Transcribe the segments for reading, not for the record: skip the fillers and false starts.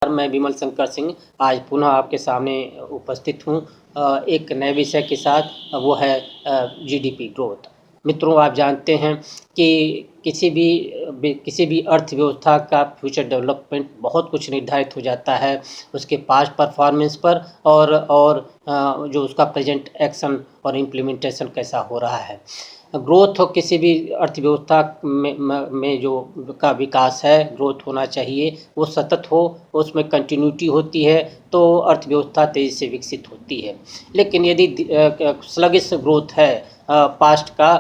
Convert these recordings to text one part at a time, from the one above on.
मैं विमल शंकर सिंह आज पुनः आपके सामने उपस्थित हूँ एक नए विषय के साथ। वो है जीडीपी ग्रोथ। मित्रों, आप जानते हैं कि किसी भी अर्थव्यवस्था का फ्यूचर डेवलपमेंट बहुत कुछ निर्धारित हो जाता है उसके पास्ट परफॉर्मेंस पर और जो उसका प्रेजेंट एक्शन और इम्प्लीमेंटेशन कैसा हो रहा है। ग्रोथ हो किसी भी अर्थव्यवस्था में जो का विकास है, ग्रोथ होना चाहिए, वो सतत हो, उसमें कंटिन्यूटी होती है तो अर्थव्यवस्था तेज़ी से विकसित होती है। लेकिन यदि स्लगिश ग्रोथ है पास्ट का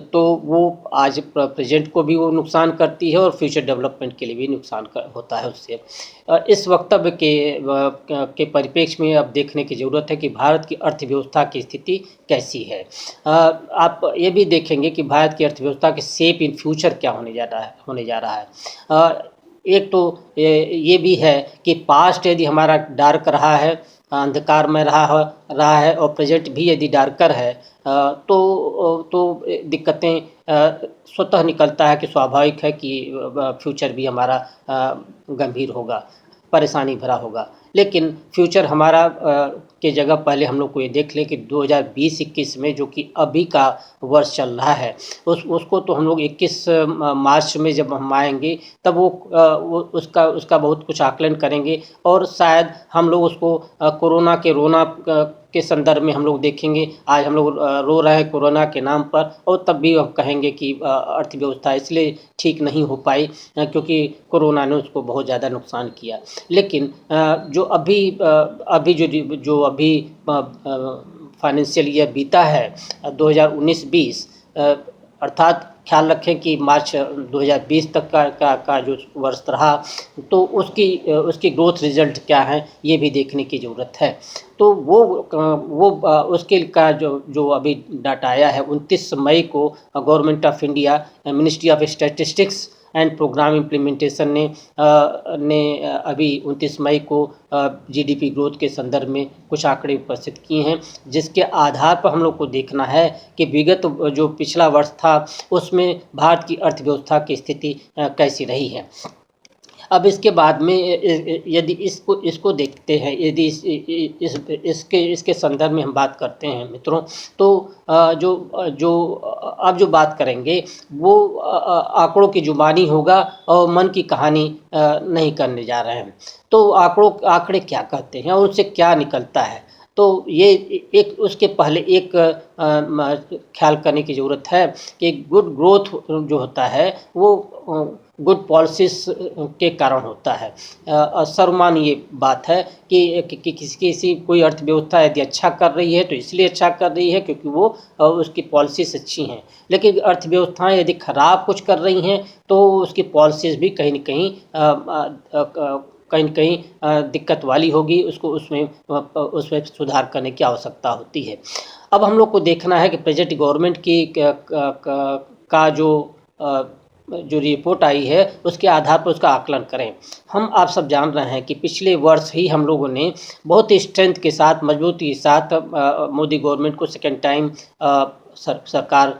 तो वो आज प्रेजेंट को भी वो नुकसान करती है और फ्यूचर डेवलपमेंट के लिए भी नुकसान होता है उससे। इस वक्तव्य के परिप्रेक्ष्य में अब देखने की ज़रूरत है कि भारत की अर्थव्यवस्था की स्थिति कैसी है। आप ये भी देखेंगे कि भारत की अर्थव्यवस्था के शेप इन फ्यूचर क्या होने जा रहा है। एक तो ये भी है कि पास्ट यदि हमारा डार्क रहा है, अंधकार में रहा है और प्रेजेंट भी यदि डार्कर है तो दिक्कतें स्वतः निकलता है कि स्वाभाविक है कि फ्यूचर भी हमारा गंभीर होगा, परेशानी भरा होगा। लेकिन फ्यूचर हमारा के जगह पहले हम लोग को ये देख लें कि 2020-21 में जो कि अभी का वर्ष चल रहा है उसको तो हम लोग 21 मार्च में जब हम आएंगे तब वो उसका बहुत कुछ आकलन करेंगे और शायद हम लोग उसको कोरोना के संदर्भ में हम लोग देखेंगे। आज हम लोग रो रहे हैं कोरोना के नाम पर और तब भी हम कहेंगे कि अर्थव्यवस्था इसलिए ठीक नहीं हो पाई क्योंकि कोरोना ने उसको बहुत ज़्यादा नुकसान किया। लेकिन जो अभी फाइनेंशियल ईयर बीता है 2019-20 अर्थात ख्याल रखें कि मार्च 2020 तक का जो वर्ष रहा तो उसकी ग्रोथ रिजल्ट क्या है ये भी देखने की ज़रूरत है। तो वो उसके का जो अभी डाटा आया है 29 मई को government of India ministry of statistics and programme implementation ने अभी 29 मई को जीडीपी ग्रोथ के संदर्भ में कुछ आंकड़े उपस्थित किए हैं जिसके आधार पर हम लोग को देखना है कि विगत जो पिछला वर्ष था उसमें भारत की अर्थव्यवस्था की स्थिति कैसी रही है। अब इसके बाद में यदि इसको देखते हैं, यदि इसके संदर्भ में हम बात करते हैं मित्रों तो अब जो बात करेंगे वो आंकड़ों की जुबानी होगा और मन की कहानी नहीं करने जा रहे हैं। तो आंकड़े क्या कहते हैं और उससे क्या निकलता है तो ये एक उसके पहले एक ख्याल करने की ज़रूरत है कि गुड ग्रोथ जो होता है वो गुड पॉलिसीज के कारण होता है। सर्वमान्य बात है कि किसी कोई अर्थव्यवस्था यदि अच्छा कर रही है तो इसलिए अच्छा कर रही है क्योंकि वो उसकी पॉलिसीज अच्छी हैं। लेकिन अर्थव्यवस्थाएं यदि ख़राब कुछ कर रही हैं तो उसकी पॉलिसीज भी कहीं न कहीं दिक्कत वाली होगी, उसको उसमें सुधार करने की आवश्यकता होती है। अब हम लोग को देखना है कि प्रेजेंट गवर्नमेंट की का जो रिपोर्ट आई है उसके आधार पर उसका आकलन करें। आप सब जान रहे हैं कि पिछले वर्ष ही हम लोगों ने बहुत ही स्ट्रेंथ के साथ, मजबूती के साथ मोदी गवर्नमेंट को सेकेंड टाइम सरकार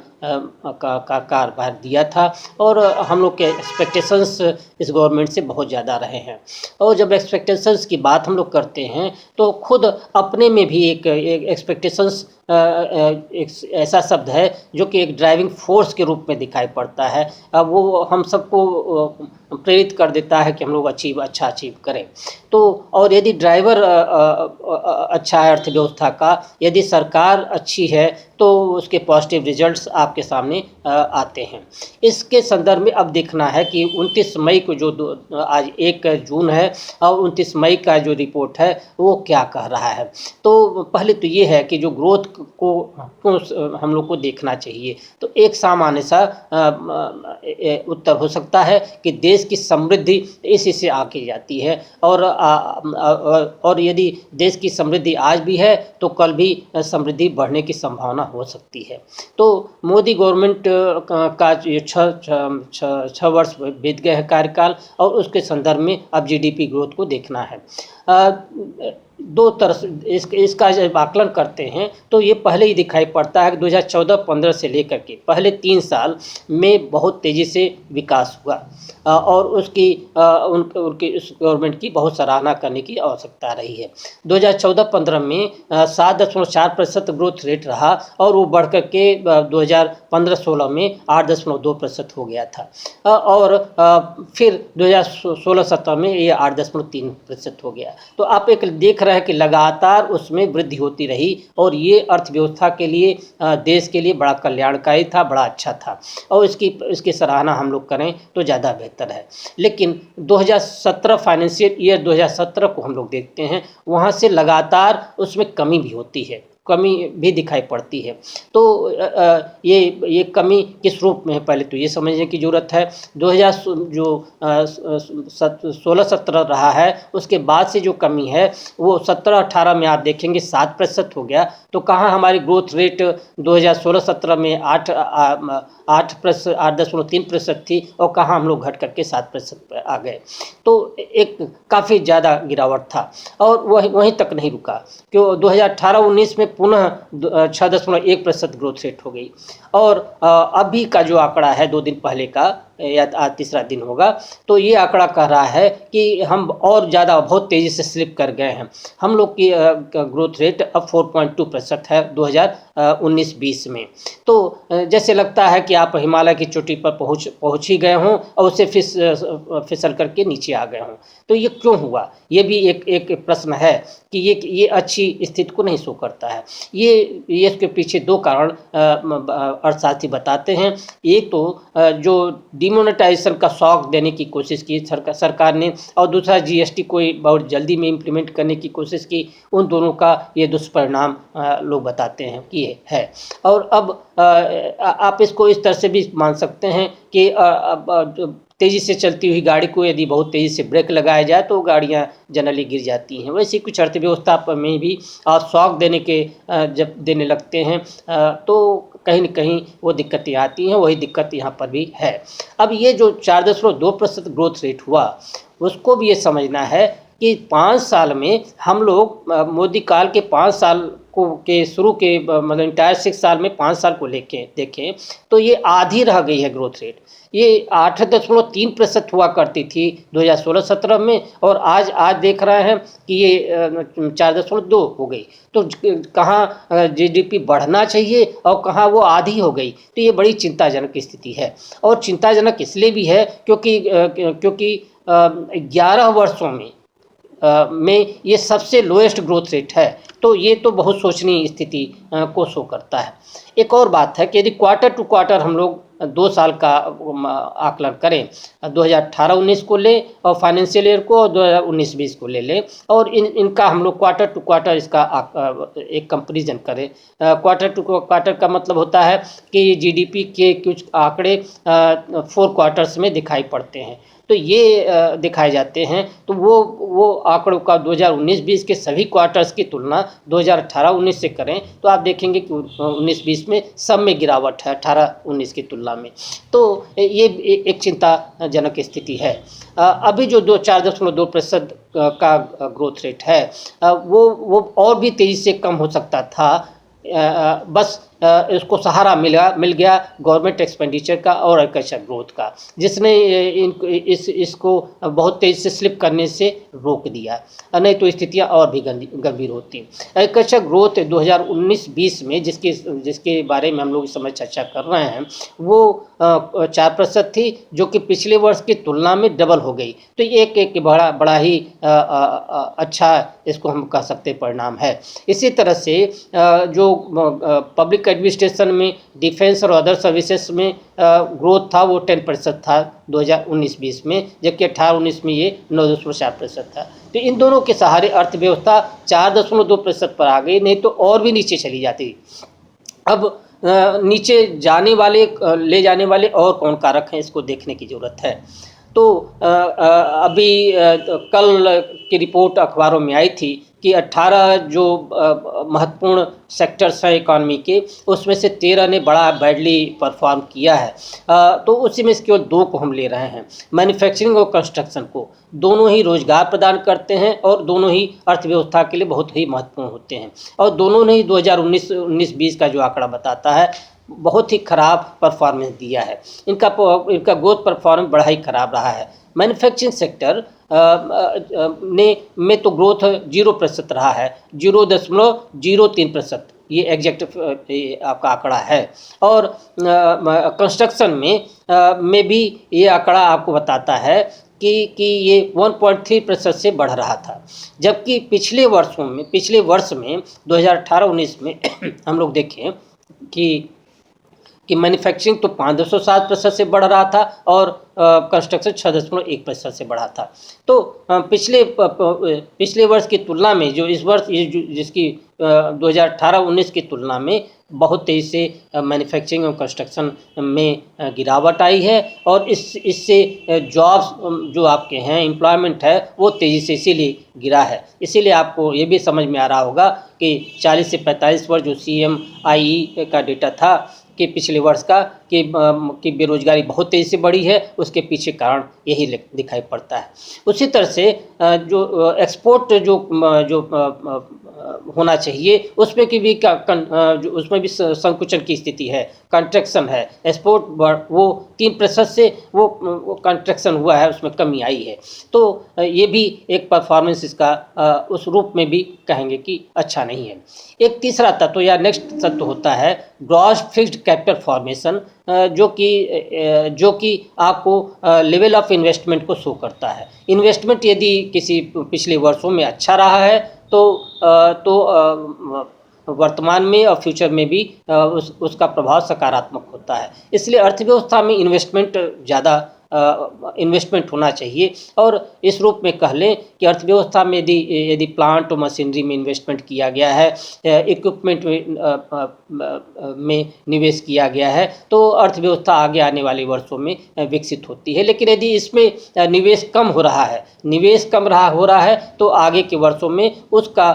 का कार्यभार दिया था और हम लोग के एक्सपेक्टेशंस इस गवर्नमेंट से बहुत ज़्यादा रहे हैं। और जब एक्सपेक्टेशंस की बात हम लोग करते हैं तो खुद अपने में भी एक एक्सपेक्टेशंस एक ऐसा शब्द है जो कि एक ड्राइविंग फोर्स के रूप में दिखाई पड़ता है। अब वो हम सबको प्रेरित कर देता है कि हम लोग अच्छा अचीव करें। तो और यदि ड्राइवर अच्छा है अर्थव्यवस्था का, यदि सरकार अच्छी है तो उसके पॉजिटिव रिजल्ट्स आपके सामने आते हैं। इसके संदर्भ में अब देखना है कि 29 मई को आज 1 जून है और 29 मई का जो रिपोर्ट है वो क्या कह रहा है। तो पहले तो ये है कि जो ग्रोथ को हम लोग को देखना चाहिए तो एक सामान्य सा उत्तर हो सकता है कि देश की समृद्धि इसी से आके जाती है और यदि देश की समृद्धि आज भी है तो कल भी समृद्धि बढ़ने की संभावना हो सकती है। तो मोदी गवर्नमेंट का ये 6 वर्ष बीत गए हैं कार्यकाल और उसके संदर्भ में अब जीडीपी ग्रोथ को देखना है। दो तरह इसका जब आकलन करते हैं तो ये पहले ही दिखाई पड़ता है कि 2014-15 से लेकर के पहले 3 साल में बहुत तेज़ी से विकास हुआ और उसकी उनकी उस गवर्नमेंट की बहुत सराहना करने की आवश्यकता रही है। 2014-15 में 7.4% ग्रोथ रेट रहा और वो बढ़ कर के 2015-16 में 8.2% हो गया था और फिर 2016-17 में ये 8.3% हो गया। तो आप एक देख रहे हैं कि लगातार उसमें वृद्धि होती रही और ये अर्थव्यवस्था के लिए देश के लिए बड़ा कल्याणकारी था, बड़ा अच्छा था और इसकी सराहना हम लोग करें तो ज़्यादा बेहतर है। लेकिन 2017 फाइनेंशियल ईयर 2017 को हम लोग देखते हैं, वहाँ से लगातार उसमें कमी भी होती है, कमी भी दिखाई पड़ती है। तो ये कमी किस रूप में है पहले तो ये समझने की ज़रूरत है। 2000 जो 16-17 रहा है उसके बाद से जो कमी है वो 17-18 में आप देखेंगे 7% हो गया। तो कहाँ हमारी ग्रोथ रेट 2016-17 में 8.3% थी और कहाँ हम लोग घट करके 7% पर आ गए। तो एक काफ़ी ज़्यादा गिरावट था और वहीं तक नहीं रुका क्यों 2018-19 में पुनः 6.1% ग्रोथ रेट हो गई और अभी का जो आंकड़ा है 2 दिन पहले का या आज तीसरा दिन होगा तो ये आंकड़ा कह रहा है कि हम और ज़्यादा बहुत तेज़ी से स्लिप कर गए हैं। हम लोग की ग्रोथ रेट अब 4.2% है 2019-20 में। तो जैसे लगता है कि आप हिमालय की चोटी पर पहुँच ही गए हों और उससे फिसल करके नीचे आ गए हों। तो ये क्यों हुआ? ये भी एक प्रश्न है कि ये अच्छी स्थिति को नहीं शो करता है। ये इसके पीछे 2 कारण अर्थशास्त्री बताते हैं। एक तो जो डिमोनेटाइजेशन का शॉक देने की कोशिश की सरकार ने और दूसरा जीएसटी को बहुत जल्दी में इम्प्लीमेंट करने की कोशिश की। उन दोनों का ये दुष्परिणाम लोग बताते हैं कि ये है। और अब आप इसको इस तरह से भी मान सकते हैं कि तेज़ी से चलती हुई गाड़ी को यदि बहुत तेज़ी से ब्रेक लगाया जाए तो गाड़ियाँ जनरली गिर जाती हैं। वैसे कुछ अर्थव्यवस्था में भी शॉक जब देने लगते हैं तो कहीं न कहीं वो दिक्कतें आती हैं। वही दिक्कत यहाँ पर भी है। अब ये जो 4.2% ग्रोथ रेट हुआ उसको भी ये समझना है कि 5 साल में हम लोग मोदी काल के 5 साल के शुरू के मतलब इंटायर 6 साल में 5 साल को लेके देखें तो ये आधी रह गई है ग्रोथ रेट। ये 8.3% हुआ करती थी 2016-17 में और आज देख रहे हैं कि ये 4.2 हो गई। तो कहाँ जीडीपी बढ़ना चाहिए और कहाँ वो आधी हो गई। तो ये बड़ी चिंताजनक स्थिति है और चिंताजनक इसलिए भी है क्योंकि 11 वर्षों में ये सबसे लोएस्ट ग्रोथ रेट है। तो ये तो बहुत सोचनीय स्थिति को शो करता है। एक और बात है कि यदि क्वार्टर टू क्वार्टर हम लोग 2 साल का आकलन करें 2018-19 को लें और फाइनेंशियल ईयर को 2019-20 को ले लें और इनका हम लोग क्वार्टर टू क्वार्टर इसका एक कंपैरिजन करें। क्वार्टर टू क्वार्टर का मतलब होता है कि जीडीपी के कुछ आंकड़े 4 क्वार्टर्स में दिखाई पड़ते हैं। तो ये दिखाए जाते हैं। तो वो आंकड़ों का 2019-20 के सभी क्वार्टर्स की तुलना 2018-19 से करें तो आप देखेंगे कि 19-20 में सब में गिरावट है 18-19 की तुलना में। तो ये एक चिंताजनक स्थिति है। अभी जो 4.2% का ग्रोथ रेट है वो और भी तेज़ी से कम हो सकता था। बस इसको सहारा मिल गया गवर्नमेंट एक्सपेंडिचर का और एग्रीकल्चर ग्रोथ का, जिसने इसको बहुत तेज़ी से स्लिप करने से रोक दिया। नहीं तो स्थितियां और भी गंभीर होती। एग्रीकल्चर ग्रोथ 2019-20 में जिसके बारे में हम लोग इस समय चर्चा कर रहे हैं वो 4% थी जो कि पिछले वर्ष की तुलना में डबल हो गई। तो एक बड़ा ही अच्छा इसको हम कह सकते परिणाम है। इसी तरह से जो पब्लिक एडमिनिस्ट्रेशन में डिफेंस और अदर सर्विसेज में ग्रोथ था वो 10% था 2019-20 में, जबकि 18-19 में ये 9.4% था। तो इन दोनों के सहारे अर्थव्यवस्था 4.2% पर आ गई, नहीं तो और भी नीचे चली जाती। अब नीचे ले जाने वाले और कौन कारक हैं इसको देखने की ज़रूरत है। तो अभी कल की रिपोर्ट अखबारों में आई थी कि 18 जो महत्वपूर्ण सेक्टर्स हैं इकॉनमी के, उसमें से 13 ने बड़ा बैडली परफॉर्म किया है। तो उसी में से केवल 2 को हम ले रहे हैं, मैन्युफैक्चरिंग और कंस्ट्रक्शन को। दोनों ही रोजगार प्रदान करते हैं और दोनों ही अर्थव्यवस्था के लिए बहुत ही महत्वपूर्ण होते हैं, और दोनों ने ही 2019-20 का जो आंकड़ा बताता है बहुत ही खराब परफॉर्मेंस दिया है। इनका ग्रोथ परफॉर्मेंस बड़ा ही खराब रहा है। मैन्युफैक्चरिंग सेक्टर में तो ग्रोथ 0% रहा है, 0.03%, ये एग्जैक्ट आपका आंकड़ा है। और कंस्ट्रक्शन में भी ये आंकड़ा आपको बताता है कि ये 1.3% से बढ़ रहा था, जबकि पिछले वर्ष में 2018-19 में हम लोग देखें कि मैन्युफैक्चरिंग तो 5.7% से बढ़ रहा था और कंस्ट्रक्शन 6.1% से बढ़ा था। तो पिछले वर्ष की तुलना में जो इस वर्ष जिसकी 2018-19 की तुलना में बहुत तेज़ी से मैन्युफैक्चरिंग और कंस्ट्रक्शन में गिरावट आई है, और इससे जॉब्स जो आपके हैं, एम्प्लॉयमेंट है, वो तेज़ी से इसीलिए गिरा है। इसीलिए आपको ये भी समझ में आ रहा होगा कि 40 से 45 वर्ष जो CMIE का डेटा था कि पिछले वर्ष का कि बेरोजगारी बहुत तेज़ी से बढ़ी है, उसके पीछे कारण यही दिखाई पड़ता है। उसी तरह से जो एक्सपोर्ट जो होना चाहिए उसमें की भी उसमें भी संकुचन की स्थिति है, कंट्रैक्शन है। एक्सपोर्ट वो 3% से वो कंट्रैक्शन हुआ है, उसमें कमी आई है। तो ये भी एक परफॉर्मेंस इसका उस रूप में भी कहेंगे कि अच्छा नहीं है। एक तीसरा तत्व या नेक्स्ट तत्व होता है ग्रॉस फिक्स्ड कैपिटल फॉर्मेशन, जो कि आपको लेवल ऑफ इन्वेस्टमेंट को शो करता है। इन्वेस्टमेंट यदि किसी पिछले वर्षों में अच्छा रहा है तो वर्तमान में और फ्यूचर में भी उसका प्रभाव सकारात्मक होता है। इसलिए अर्थव्यवस्था में इन्वेस्टमेंट होना चाहिए, और इस रूप में कह लें कि अर्थव्यवस्था में यदि प्लांट और मशीनरी में इन्वेस्टमेंट किया गया है, इक्विपमेंट में निवेश किया गया है, तो अर्थव्यवस्था आगे आने वाले वर्षों में विकसित होती है। लेकिन यदि इसमें निवेश कम हो रहा है तो आगे के वर्षों में उसका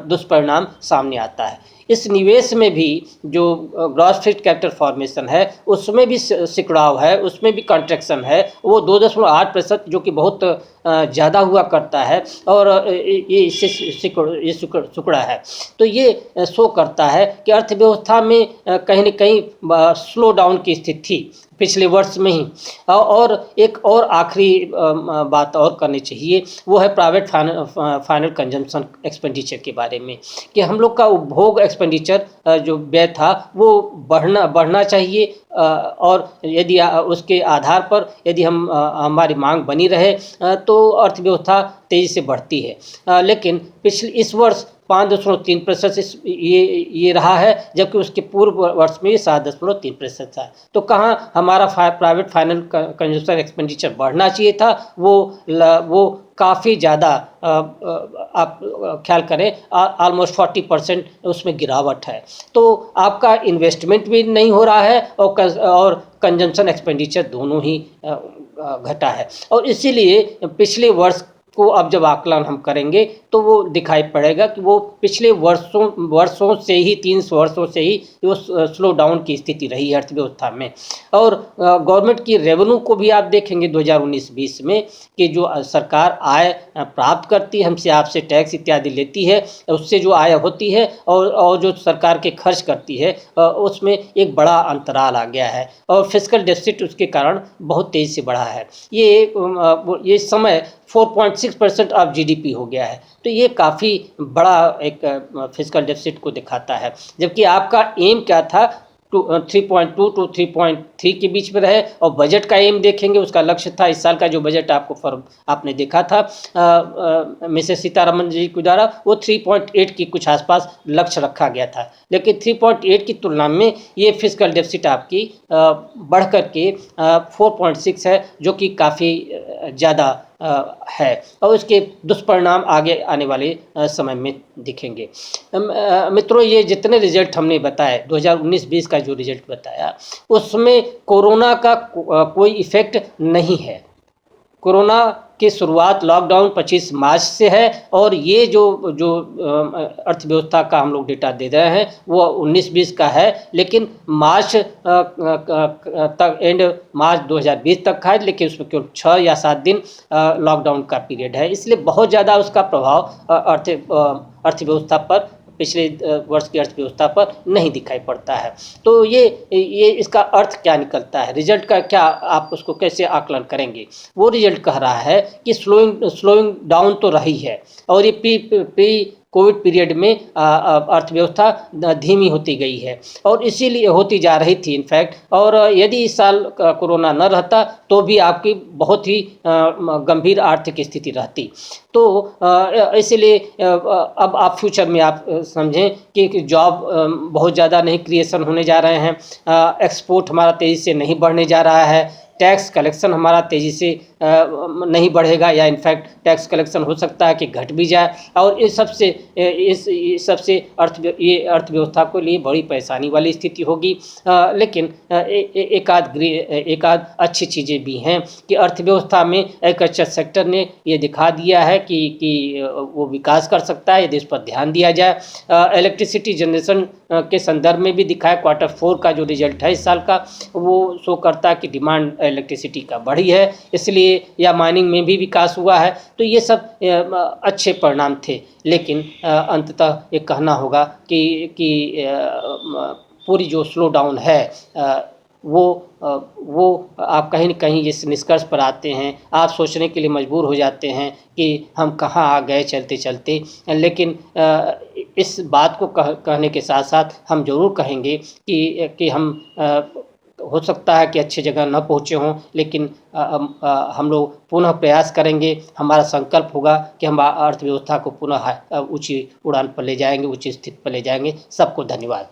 दुष्परिणाम सामने आता है। इस निवेश में भी जो ग्रॉस फिक्स्ड कैपिटल फॉर्मेशन है उसमें भी सिकुड़ाव है, उसमें भी कंट्रैक्शन है। वो 2.8% जो कि बहुत ज़्यादा हुआ करता है, और ये इससे सिकुड़ा है। तो ये शो करता है कि अर्थव्यवस्था में कहीं न कहीं स्लो डाउन की स्थिति थी पिछले वर्ष में ही। और एक और आखिरी बात और करनी चाहिए, वो है प्राइवेट फाइनल कंजम्पशन एक्सपेंडिचर के बारे में, कि हम लोग का उपभोग एक्सपेंडिचर जो व्यय था वो बढ़ना चाहिए, और यदि उसके आधार पर यदि हमारी मांग बनी रहे तो अर्थव्यवस्था तेज़ी से बढ़ती है। लेकिन इस वर्ष 5.3% ये रहा है, जबकि उसके पूर्व वर्ष में 7.3% था। तो कहाँ हमारा प्राइवेट फाइनल कंजम्पशन एक्सपेंडिचर बढ़ना चाहिए था, वो काफ़ी ज़्यादा आप ख्याल करें ऑलमोस्ट 40% उसमें गिरावट है। तो आपका इन्वेस्टमेंट भी नहीं हो रहा है और कंजम्पशन एक्सपेंडिचर दोनों ही घटा है। और इसीलिए पिछले वर्ष को अब जब आकलन हम करेंगे तो वो दिखाई पड़ेगा कि वो पिछले वर्षों से ही 3 वर्षों से ही वो स्लो डाउन की स्थिति रही है अर्थव्यवस्था में। और गवर्नमेंट की रेवेन्यू को भी आप देखेंगे 2019-20 में कि जो सरकार आय प्राप्त करती है, हमसे आपसे टैक्स इत्यादि लेती है, उससे जो आय होती है और जो सरकार के खर्च करती है उसमें एक बड़ा अंतराल आ गया है, और फिस्कल डेफिसिट उसके कारण बहुत तेज़ी से बढ़ा है। ये समय 4.6% ऑफ GDP हो गया है। तो ये काफ़ी बड़ा एक फिस्कल डेफिसिट को दिखाता है, जबकि आपका एम क्या था 3.2 to 3.3 के बीच में रहे। और बजट का एम देखेंगे, उसका लक्ष्य था, इस साल का जो बजट आपने देखा था मिसेस सीतारमन जी के द्वारा, वो 3.8 की कुछ आसपास लक्ष्य रखा गया था। लेकिन 3.8 की तुलना में ये फिस्कल डेफिसिट आपकी बढ़ कर के 4.6 है, जो कि काफ़ी ज़्यादा है, और उसके दुष्परिणाम आगे आने वाले समय में दिखेंगे। मित्रों, ये जितने रिजल्ट हमने बताए 2019-20 का जो रिजल्ट बताया उसमें कोरोना का कोई इफ़ेक्ट नहीं है। कोरोना की शुरुआत लॉकडाउन 25 मार्च से है और ये जो जो अर्थव्यवस्था का हम लोग डेटा दे रहे हैं वो 19-20 का है, लेकिन मार्च तक एंड मार्च 2020 तक है, लेकिन उसमें केवल 6 या 7 दिन लॉकडाउन का पीरियड है, इसलिए बहुत ज़्यादा उसका प्रभाव अर्थव्यवस्था पर पिछले वर्ष की अर्थव्यवस्था पर नहीं दिखाई पड़ता है। तो ये इसका अर्थ क्या निकलता है, रिजल्ट का क्या आप उसको कैसे आकलन करेंगे? वो रिजल्ट कह रहा है कि स्लोइंग डाउन तो रही है और ये प्री कोविड पीरियड में अर्थव्यवस्था धीमी होती गई है और इसीलिए होती जा रही थी इनफैक्ट, और यदि इस साल कोरोना न रहता तो भी आपकी बहुत ही गंभीर आर्थिक स्थिति रहती। तो इसलिए अब आप फ्यूचर में आप समझें कि जॉब बहुत ज़्यादा नहीं क्रिएशन होने जा रहे हैं, एक्सपोर्ट हमारा तेज़ी से नहीं बढ़ने जा रहा है, टैक्स कलेक्शन हमारा तेज़ी से नहीं बढ़ेगा या इनफैक्ट टैक्स कलेक्शन हो सकता है कि घट भी जाए, और इस सबसे अर्थव्यवस्था को लिए बड़ी परेशानी वाली स्थिति होगी। लेकिन एक आध अच्छी चीज़ें भी हैं कि अर्थव्यवस्था में एग्रीकल्चर सेक्टर ने ये दिखा दिया है कि वो विकास कर सकता है यदि इस पर ध्यान दिया जाए। इलेक्ट्रिसिटी जनरेशन के संदर्भ में भी दिखाया, क्वार्टर 4 का जो रिजल्ट है इस साल का वो शो करता है कि डिमांड इलेक्ट्रिसिटी का बढ़ी है, इसलिए या माइनिंग में भी विकास हुआ है। तो ये सब अच्छे परिणाम थे, लेकिन अंततः ये कहना होगा कि पूरी जो स्लो डाउन है वो आप कहीं न कहीं इस निष्कर्ष पर आते हैं, आप सोचने के लिए मजबूर हो जाते हैं कि हम कहाँ आ गए चलते चलते। लेकिन इस बात को कहने के साथ साथ हम ज़रूर कहेंगे कि हम हो सकता है कि अच्छी जगह न पहुँचे हों, लेकिन हम लोग पुनः प्रयास करेंगे। हमारा संकल्प होगा कि हम अर्थव्यवस्था को पुनः ऊँची उड़ान पर ले जाएंगे, ऊँची स्थिति पर ले जाएंगे। सबको धन्यवाद।